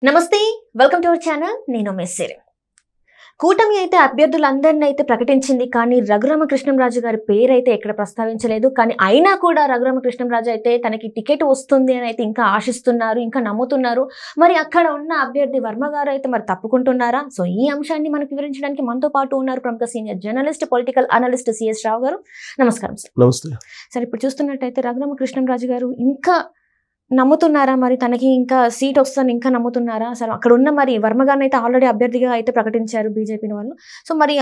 నమస్తే welcome to our channel నేను మెస్సేర్ కూటమి అయితే అభ్యర్థులందరినీ అయితే ప్రకటించింది కానీ రఘురామకృష్ణంరాజు గారి పేరు అయితే ఎక్కడ ప్రస్తావించలేదు కానీ అయినా కూడా రఘురామకృష్ణంరాజు అయితే తనకి టికెట్ వస్తుంది అని అయితే ఇంకా ఆశిస్తున్నారు ఇంకా నమ్ముతున్నారు మరి అక్కడ ఉన్న అభ్యర్థి వర్మ గారు అయితే మరి తప్పుకుంటున్నారా సో ఈ అంశాన్ని మనకు వివరించడానికి మనతో పాటు ఉన్నారు ప్రముఖ senior journalist political analyst CS Rao garu నమస్కారం సార్ నమస్తే సార్ ఇప్పుడు చూస్తున్నట్టయితే రఘురామకృష్ణంరాజు గారు ఇంకా నమ్ముతున్నారా మరి తనకి ఇంకా సీట్ వస్తుందని ఇంకా నమ్ముతున్నారా సార్ అక్కడ ఉన్న మరి వర్మ గారిని అయితే ఆల్రెడీ అభ్యర్థిగా అయితే ప్రకటించారు బీజేపీ వాళ్ళు సో మరి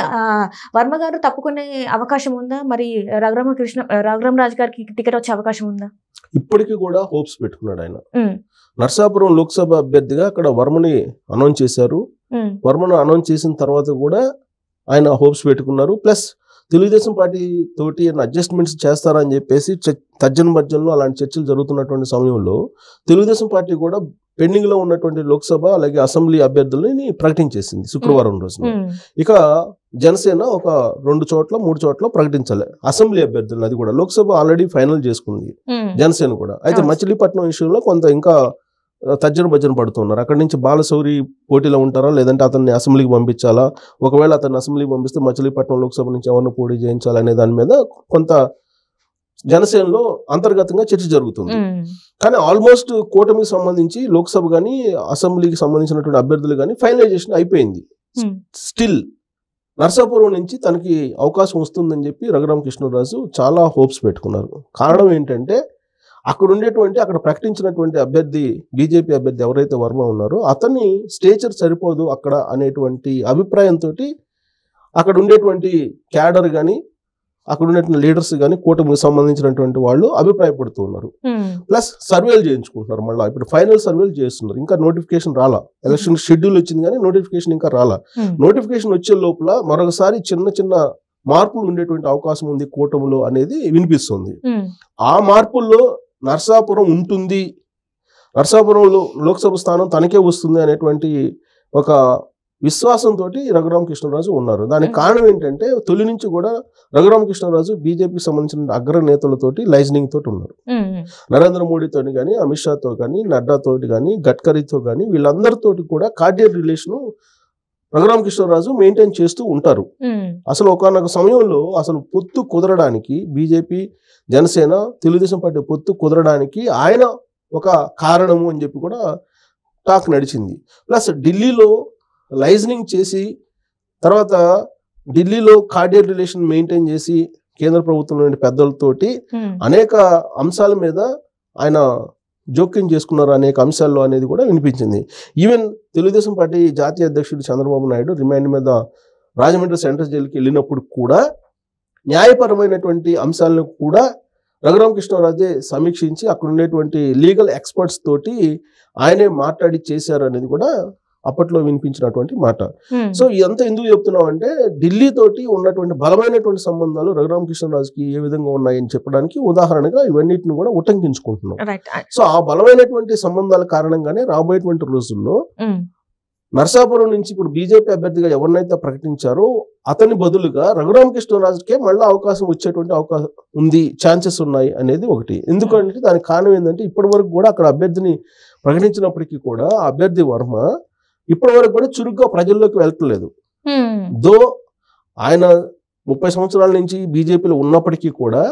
వర్మ గారు తప్పుకునే అవకాశం ఉందా మరి రఘురామరాజు గారికి టికెట్ వచ్చే అవకాశం ఉందా ఇప్పటికీ కూడా హోప్స్ పెట్టుకున్నాడు ఆయన నర్సాపురం లోక్సభ అభ్యర్థిగా అక్కడ వర్మని అనౌన్స్ చేశారు వర్మను అనౌన్స్ చేసిన తర్వాత కూడా ఆయన హోప్స్ పెట్టుకున్నారు ప్లస్ తెలుగుదేశం పార్టీ తోటి అడ్జస్ట్మెంట్స్ చేస్తారని చెప్పేసి తర్జన భర్జనలో అలాంటి చర్చలు జరుగుతున్నటువంటి సమయంలో తెలుగుదేశం పార్టీ కూడా పెండింగ్ లో ఉన్నటువంటి లోక్సభ అలాగే అసెంబ్లీ అభ్యర్థులని ప్రకటించేసింది శుక్రవారం రోజున ఇక జనసేన ఒక 2 చోట్ల 3 చోట్ల ప్రకటించాలి అసెంబ్లీ అభ్యర్థులను అది కూడా లోక్సభ ఆల్రెడీ ఫైనల్ చేసుకుంది జనసేన కూడా అయితే మచిలీపట్నం విషయంలో కొంత ఇంకా తర్జన భర్జన పడుతున్నారు అక్కడి నుంచి బాలశౌరి పోటీలో ఉంటారా లేదంటే అతన్ని అసెంబ్లీకి పంపించాలా ఒకవేళ అతన్ని అసెంబ్లీకి పంపిస్తే మచిలీపట్నం లోక్సభ నుంచి ఎవరిని పోటీ చేయించాలనే దాని మీద కొంత జనసేనలో అంతర్గతంగా చర్చ జరుగుతుంది కానీ ఆల్మోస్ట్ కూటమికి సంబంధించి లోక్సభ కానీ అసెంబ్లీకి సంబంధించినటువంటి అభ్యర్థులు కానీ ఫైనలైజేషన్ అయిపోయింది స్టిల్ నర్సాపురం నుంచి తనకి అవకాశం వస్తుందని చెప్పి రఘురామకృష్ణరాజు చాలా హోప్స్ పెట్టుకున్నారు కారణం ఏంటంటే అక్కడ ప్రకటించినటువంటి అభ్యర్థి బీజేపీ అభ్యర్థి ఎవరైతే వర్మ ఉన్నారో అతన్ని స్టేచర్ సరిపోదు అక్కడ అనేటువంటి అభిప్రాయంతో అక్కడ ఉండేటువంటి క్యాడర్ కానీ అక్కడ ఉండేటువంటి లీడర్స్ కానీ కూటమికి సంబంధించినటువంటి వాళ్ళు అభిప్రాయపడుతూ ఉన్నారు ప్లస్ సర్వేలు చేయించుకుంటున్నారు మళ్ళీ ఇప్పుడు ఫైనల్ సర్వేలు చేస్తున్నారు ఇంకా నోటిఫికేషన్ రాలా ఎలక్షన్ షెడ్యూల్ వచ్చింది కానీ నోటిఫికేషన్ ఇంకా రాలా నోటిఫికేషన్ వచ్చే లోపల మరొకసారి చిన్న మార్పులు ఉండేటువంటి అవకాశం ఉంది కూటమిలో అనేది వినిపిస్తుంది ఆ మార్పుల్లో నర్సాపురం ఉంటుంది నర్సాపురంలో లోక్సభ స్థానం తనకే వస్తుంది అనేటువంటి ఒక విశ్వాసంతో రఘురామకృష్ణరాజు ఉన్నారు దానికి కారణం ఏంటంటే తొలి నుంచి కూడా రఘురామకృష్ణరాజు బీజేపీకి సంబంధించిన అగ్రనేతలతోటి లైజనింగ్ తోటి ఉన్నారు నరేంద్ర మోడీతో కానీ అమిత్ షాతో కానీ నడ్డాతో కానీ గడ్కరీతో కానీ వీళ్ళందరితోటి కూడా కార్డియల్ రిలేషన్ రఘురామకృష్ణరాజు మెయింటైన్ చేస్తూ ఉంటారు అసలు ఒకనొక సమయంలో అసలు పొత్తు కుదరడానికి బీజేపీ జనసేన తెలుగుదేశం పార్టీ పొత్తు కుదరడానికి ఆయన ఒక కారణము అని చెప్పి కూడా టాక్ నడిచింది ప్లస్ ఢిల్లీలో లైజనింగ్ చేసి తర్వాత ఢిల్లీలో కార్డియల్ రిలేషన్ మెయింటైన్ చేసి కేంద్ర ప్రభుత్వంలోని పెద్దలతోటి అనేక అంశాల మీద ఆయన జోక్యం చేసుకున్నారు అనేక అంశాల్లో అనేది కూడా వినిపించింది ఈవెన్ తెలుగుదేశం పార్టీ జాతీయ అధ్యక్షుడు చంద్రబాబు నాయుడు రిమాండ్ మీద రాజమండ్రి సెంట్రల్ జైలుకి వెళ్ళినప్పుడు కూడా న్యాయపరమైనటువంటి అంశాలను కూడా రఘురామకృష్ణరాజే సమీక్షించి అక్కడ ఉండేటువంటి లీగల్ ఎక్స్పర్ట్స్ తోటి ఆయనే మాట్లాడి చేశారు అనేది కూడా అప్పట్లో వినిపించినటువంటి మాట సో ఇదంతా ఎందుకు చెప్తున్నాం అంటే ఢిల్లీ తోటి ఉన్నటువంటి బలమైనటువంటి సంబంధాలు రఘురామకృష్ణరాజుకి ఏ విధంగా ఉన్నాయని చెప్పడానికి ఉదాహరణగా ఇవన్నిటిని కూడా ఉటంకించుకుంటున్నాం సో ఆ బలమైనటువంటి సంబంధాల కారణంగానే రాబోయేటువంటి రోజుల్లో నర్సాపురం నుంచి ఇప్పుడు బీజేపీ అభ్యర్థిగా ఎవరినైతే ప్రకటించారో అతని బదులుగా రఘురామకృష్ణరాజుకే మళ్ళీ అవకాశం వచ్చేటువంటి అవకాశం ఉంది ఛాన్సెస్ ఉన్నాయి అనేది ఒకటి ఎందుకంటే దానికి కారణం ఏంటంటే ఇప్పటి వరకు కూడా అక్కడ అభ్యర్థిని ప్రకటించినప్పటికీ కూడా అభ్యర్థి వర్మ ఇప్పటి వరకు కూడా చురుగ్గా ప్రజల్లోకి వెళ్తలేదు దో ఆయన 30 సంవత్సరాల నుంచి బీజేపీలో ఉన్నప్పటికీ కూడా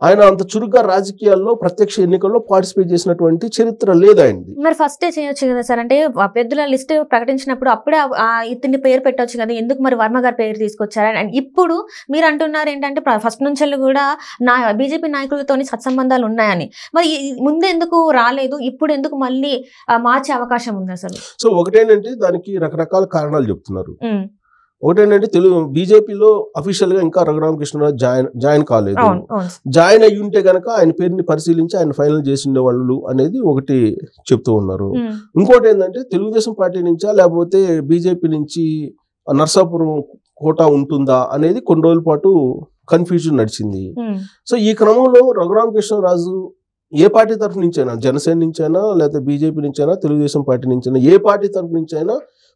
ఆయన అంత చురుగ్గా రాజకీయాల్లో ప్రత్యక్ష ఎన్నికల్లో పార్టిసిపేట్ చేసినటువంటి చరిత్ర లేదు ఆయనది మరి ఫస్టే చేయొచ్చు కదా సార్ అంటే అభ్యర్థుల లిస్ట్ ప్రకటించినప్పుడు అప్పుడే ఇతని పేరు పెట్టవచ్చు కదా ఎందుకు మరి వర్మ గారి పేరు తీసుకొచ్చారు అండ్ ఇప్పుడు మీరు అంటున్నారు ఏంటంటే ఫస్ట్ నుంచి కూడా బీజేపీ నాయకులతో సత్సంబంధాలు ఉన్నాయని మరి ముందు ఎందుకు రాలేదు ఇప్పుడు ఎందుకు మళ్ళీ మార్చే అవకాశం ఉంది అసలు సో ఒకటేంటంటే దానికి రకరకాల కారణాలు చెప్తున్నారు ఒకటేంటంటే బీజేపీలో అఫీషియల్ గా ఇంకా రఘురామకృష్ణరాజు జాయిన్ కాలేదు జాయిన్ అయ్యి ఉంటే గనక ఆయన పేరుని పరిశీలించి ఆయన ఫైనల్ చేసిండే వాళ్ళు అనేది ఒకటి చెప్తూ ఉన్నారు ఇంకోటి ఏంటంటే తెలుగుదేశం పార్టీ నుంచా లేకపోతే బీజేపీ నుంచి నర్సాపురం కోటా ఉంటుందా అనేది కొన్ని రోజుల పాటు కన్ఫ్యూజన్ నడిచింది సో ఈ క్రమంలో రఘురామకృష్ణరాజు ఏ పార్టీ తరఫు నుంచైనా జనసేన నుంచైనా లేకపోతే బీజేపీ నుంచైనా తెలుగుదేశం పార్టీ నుంచైనా ఏ పార్టీ తరఫు నుంచైనా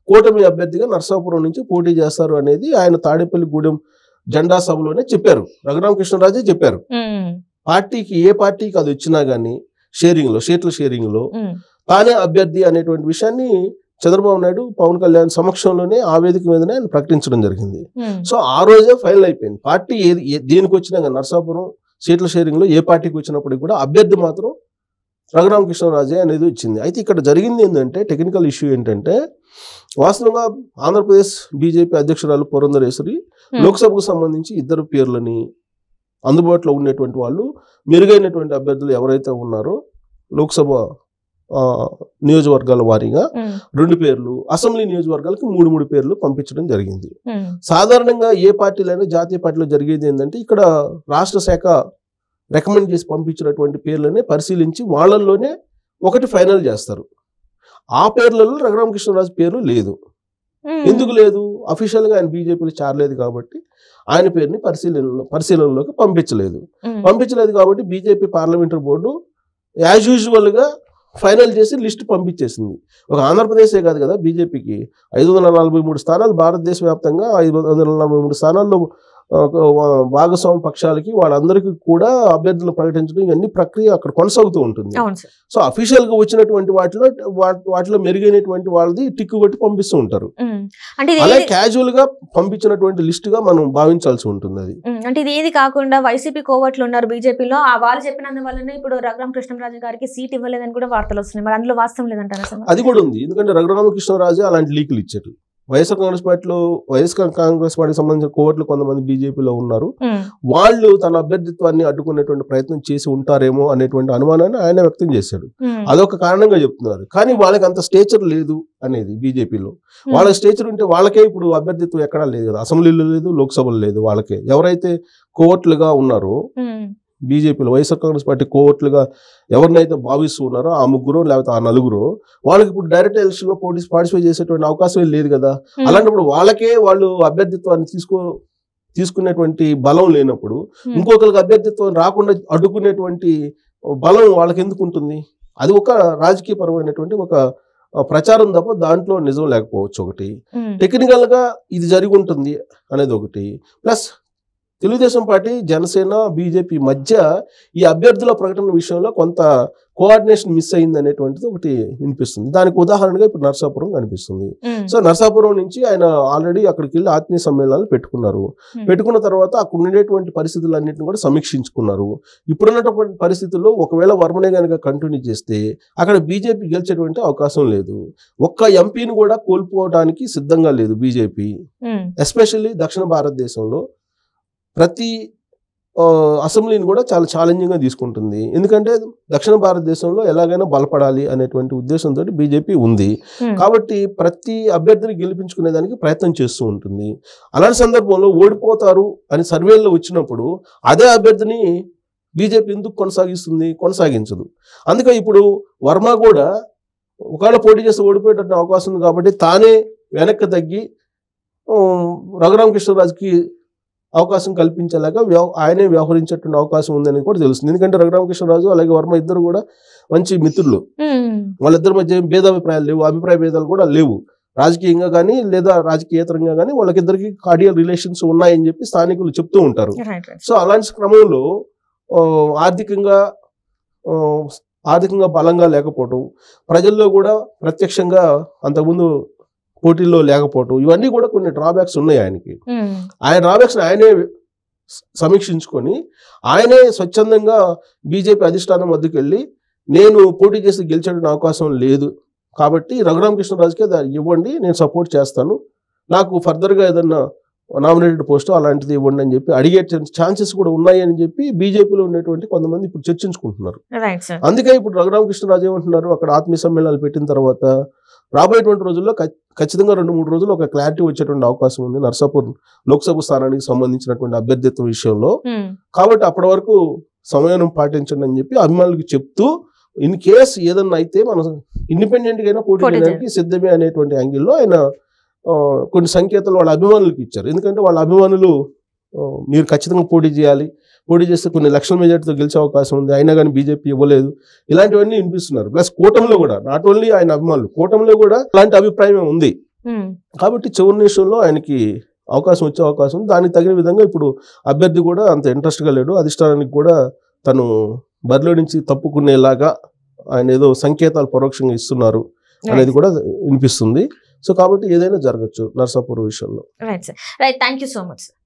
కూటమి అభ్యర్థిగా నర్సాపురం నుంచి పోటీ చేస్తారు అనేది ఆయన తాడేపల్లిగూడెం జెండా సభలోనే చెప్పారు రఘురామకృష్ణరాజే చెప్పారు పార్టీకి ఏ పార్టీకి అది వచ్చినా గానీ షేరింగ్ లో సీట్ల షేరింగ్ లో తానే అభ్యర్థి అనేటువంటి విషయాన్ని చంద్రబాబు నాయుడు పవన్ కళ్యాణ్ సమక్షంలోనే ఆ వేదిక మీదనే ఆయన ప్రకటించడం జరిగింది. సో ఆ రోజే ఫైనల్ అయిపోయింది. పార్టీ దేనికి వచ్చినా కానీ నరసాపురం సీట్ల షేరింగ్ లో ఏ పార్టీకి వచ్చినప్పటికీ కూడా అభ్యర్థి మాత్రం రఘురామకృష్ణరాజే అనేది వచ్చింది. అయితే ఇక్కడ జరిగింది ఏంటంటే టెక్నికల్ ఇష్యూ ఏంటంటే వాస్తవంగా ఆంధ్రప్రదేశ్ బీజేపీ అధ్యక్షురాలు పురంధరేశ్వరి లోక్సభకు సంబంధించి ఇద్దరు పేర్లని అందుబాటులో ఉండేటువంటి వాళ్ళు మెరుగైనటువంటి అభ్యర్థులు ఎవరైతే ఉన్నారో లోక్సభ నియోజకవర్గాల వారీగా 2 పేర్లు, అసెంబ్లీ నియోజకవర్గాలకు 3 పేర్లు పంపించడం జరిగింది. సాధారణంగా ఏ పార్టీలైనా జాతీయ పార్టీలో జరిగేది ఏంటంటే ఇక్కడ రాష్ట్ర శాఖ రికమెండ్ చేసి పంపించినటువంటి పేర్లనే పరిశీలించి వాళ్ళల్లోనే ఒకటి ఫైనల్ చేస్తారు. ఆ పేర్లలో రఘురామకృష్ణరాజు పేరు లేదు. ఎందుకు లేదు? అఫీషియల్గా ఆయన బీజేపీలో చేరలేదు కాబట్టి ఆయన పేరుని పరిశీలనలోకి పంపించలేదు కాబట్టి బీజేపీ పార్లమెంటరీ బోర్డు యాజ్ యూజువల్గా ఫైనల్ చేసి లిస్ట్ పంపించేసింది. ఒక ఆంధ్రప్రదేశే కాదు కదా బీజేపీకి 543 స్థానాలు భారతదేశ వ్యాప్తంగా 543 స్థానాల్లో భాగస్వామ్య పక్షాలకి వాళ్ళందరికీ కూడా అభ్యర్థులు ప్రకటించడం ఇవన్నీ ప్రక్రియ అక్కడ కొనసాగుతూ ఉంటుంది. సో అఫీషియల్ గా వచ్చినటువంటి వాటిలో మెరుగైనటువంటి వాళ్ళది టిక్కు కొట్టి పంపిస్తూ ఉంటారు. అలా క్యాజువల్ గా పంపించినటువంటి లిస్ట్ గా మనం భావించాల్సి ఉంటుంది. అది అంటే ఇది ఏది కాకుండా వైసీపీ కోవట్లు ఉన్నారు బీజేపీలో, వాళ్ళు చెప్పినందువల్లనే ఇప్పుడు రఘురామకృష్ణరాజు గారికి సీట్ ఇవ్వలేదని కూడా వార్తలు వస్తున్నాయి. మరి అందులో వాస్తవం లేదంటారు? అది కూడా ఉంది. ఎందుకంటే రఘురామకృష్ణరాజు అలాంటి లీకులు ఇచ్చారు. వైఎస్ఆర్ కాంగ్రెస్ పార్టీకి సంబంధించిన కోవట్లు కొంతమంది బీజేపీలో ఉన్నారు. వాళ్ళు తన అభ్యర్థిత్వాన్ని అడ్డుకునేటువంటి ప్రయత్నం చేసి ఉంటారేమో అనేటువంటి అనుమానాన్ని ఆయన వ్యక్తం చేశాడు. అదొక కారణంగా చెప్తున్నారు. కానీ వాళ్ళకి అంత స్టేచర్ లేదు అనేది బీజేపీలో. వాళ్ళ స్టేచర్ ఉంటే వాళ్ళకే ఇప్పుడు అభ్యర్థిత్వం ఎక్కడా లేదు కదా, అసెంబ్లీలో లేదు, లోక్సభలో లేదు. వాళ్ళకే ఎవరైతే కోవట్లుగా ఉన్నారో బీజేపీలో వైఎస్ఆర్ కాంగ్రెస్ పార్టీ కోవట్లుగా ఎవరినైతే భావిస్తూ ఉన్నారో ఆ 3 లేకపోతే ఆ 4 వాళ్ళకి ఇప్పుడు డైరెక్ట్ ఎలక్షన్ లో పార్టిసిపేట్ చేసేటువంటి అవకాశం లేదు కదా. అలాంటప్పుడు వాళ్ళకే వాళ్ళు అభ్యర్థిత్వాన్ని తీసుకునేటువంటి బలం లేనప్పుడు ఇంకొకరికి అభ్యర్థిత్వం రాకుండా అడ్డుకునేటువంటి బలం వాళ్ళకి ఎందుకు ఉంటుంది? అది ఒక రాజకీయ పరమైనటువంటి ఒక ప్రచారం తప్ప దాంట్లో నిజం లేకపోవచ్చు. ఒకటి టెక్నికల్ గా ఇది జరిగి ఉంటుంది అనేది ఒకటి. Plus Telugu Desam party, Janasena, BJP మధ్య ఈ అభ్యర్థుల ప్రకటన విషయంలో కొంత కోఆర్డినేషన్ మిస్ అయింది అనేటువంటిది ఒకటి వినిపిస్తుంది. దానికి ఉదాహరణగా ఇప్పుడు నరసాపురం కనిపిస్తుంది. సో నరసాపురం నుంచి ఆయన ఆల్రెడీ అక్కడికి వెళ్ళి ఆత్మీయ సమ్మేళనాలు పెట్టుకున్న తర్వాత అక్కడ ఉండేటువంటి పరిస్థితులన్నింటిని కూడా సమీక్షించుకున్నారు. ఇప్పుడున్నటువంటి పరిస్థితుల్లో ఒకవేళ వర్మనే కనుక కంటిన్యూ చేస్తే అక్కడ బీజేపీ గెలిచేటువంటి అవకాశం లేదు. ఒక్క ఎంపీని కూడా కోల్పోవడానికి సిద్ధంగా లేదు బీజేపీ. ఎస్పెషల్లీ దక్షిణ భారతదేశంలో ప్రతి అసెంబ్లీని కూడా చాలా ఛాలెంజింగ్గా తీసుకుంటుంది. ఎందుకంటే దక్షిణ భారతదేశంలో ఎలాగైనా బలపడాలి అనేటువంటి ఉద్దేశంతో బీజేపీ ఉంది. కాబట్టి ప్రతి అభ్యర్థిని గెలిపించుకునేదానికి ప్రయత్నం చేస్తూ ఉంటుంది. అలాంటి సందర్భంలో ఓడిపోతారు అని సర్వేల్లో వచ్చినప్పుడు అదే అభ్యర్థిని బీజేపీ ఎందుకు కొనసాగించదు. అందుకే ఇప్పుడు వర్మ కూడా ఒకవేళ పోటీ చేస్తే ఓడిపోయేటట్టు అవకాశం ఉంది కాబట్టి తానే వెనక్కి తగ్గి రఘురామకృష్ణరాజుకి అవకాశం కల్పించేలాగా ఆయనే వ్యవహరించేటువంటి అవకాశం ఉందని కూడా తెలుస్తుంది. ఎందుకంటే రఘురామకృష్ణరాజు అలాగే వర్మ ఇద్దరు కూడా మంచి మిత్రులు. వాళ్ళిద్దరి మధ్య భేదాభిప్రాయాలు లేవు, అభిప్రాయ భేదాలు కూడా లేవు. రాజకీయంగా కానీ లేదా రాజకీయేతరంగా కానీ వాళ్ళకిద్దరికి కార్డియల్ రిలేషన్స్ ఉన్నాయని చెప్పి స్థానికులు చెప్తూ ఉంటారు. సో అలాంటి క్రమంలో ఆర్థికంగా బలంగా లేకపోవటం, ప్రజల్లో కూడా ప్రత్యక్షంగా అంతకుముందు పోటీల్లో లేకపోవటం, ఇవన్నీ కూడా కొన్ని డ్రాబ్యాక్స్ ఉన్నాయి ఆయనకి. ఆయన డ్రాబ్యాక్స్ ఆయనే సమీక్షించుకొని ఆయనే స్వచ్ఛందంగా బీజేపీ అధిష్టానం వద్దకు వెళ్ళి నేను పోటీ చేసి గెలిచేటువంటి అవకాశం లేదు కాబట్టి రఘురామకృష్ణరాజుకే ఇవ్వండి, నేను సపోర్ట్ చేస్తాను, నాకు ఫర్దర్గా ఏదన్నా నామినేటెడ్ పోస్ట్ అలాంటిది ఇవ్వండి అని చెప్పి అడిగే ఛాన్సెస్ కూడా ఉన్నాయి అని చెప్పి బీజేపీలో ఉండేటువంటి కొంతమంది ఇప్పుడు చర్చించుకుంటున్నారు. అందుకే ఇప్పుడు రఘురామకృష్ణరాజు ఏమంటున్నారు, అక్కడ ఆత్మీయ సమ్మేళనాలు పెట్టిన తర్వాత రాబోయేటువంటి రోజుల్లో ఖచ్చితంగా 2-3 రోజులు ఒక క్లారిటీ వచ్చేటువంటి అవకాశం ఉంది నర్సాపూర్ లోక్సభ స్థానానికి సంబంధించినటువంటి అభ్యర్థిత్వ విషయంలో. కాబట్టి అప్పటి వరకు సమయం పాటించండి అని చెప్పి అభిమానులకు చెప్తూ ఇన్ కేస్ ఏదన్నా అయితే మనం ఇండిపెండెంట్ గా పోటీ చేయడానికి సిద్ధమే అనేటువంటి యాంగిల్లో ఆయన కొన్ని సంకేతాలు వాళ్ళ అభిమానులకు ఇచ్చారు. ఎందుకంటే వాళ్ళ అభిమానులు మీరు ఖచ్చితంగా పోటీ చేయాలి, పోటీ చేస్తే కొన్ని లక్షల మెజార్టీతో గెలిచే అవకాశం ఉంది, అయినా కానీ బీజేపీ ఇవ్వలేదు, ఇలాంటివన్నీ వినిపిస్తున్నారు. ప్లస్ కూటమిలో కూడా నాట్ ఓన్లీ ఆయన అభిమానులు, కూటమిలో కూడా అలాంటి అభిప్రాయం ఉంది. కాబట్టి చివరి నిమిషంలో ఆయనకి అవకాశం వచ్చే అవకాశం ఉంది. దానికి తగిన విధంగా ఇప్పుడు అభ్యర్థి కూడా అంత ఇంట్రెస్ట్గా లేడు, అధిష్టానానికి కూడా తను బరిలో నుంచి తప్పుకునేలాగా ఆయన ఏదో సంకేతాలు పరోక్షంగా ఇస్తున్నారు అనేది కూడా వినిపిస్తుంది. సో కాబట్టి ఏదైనా జరగచ్చు నర్సాపూర్ విషయంలో. Right sir, right, thank you so much sir.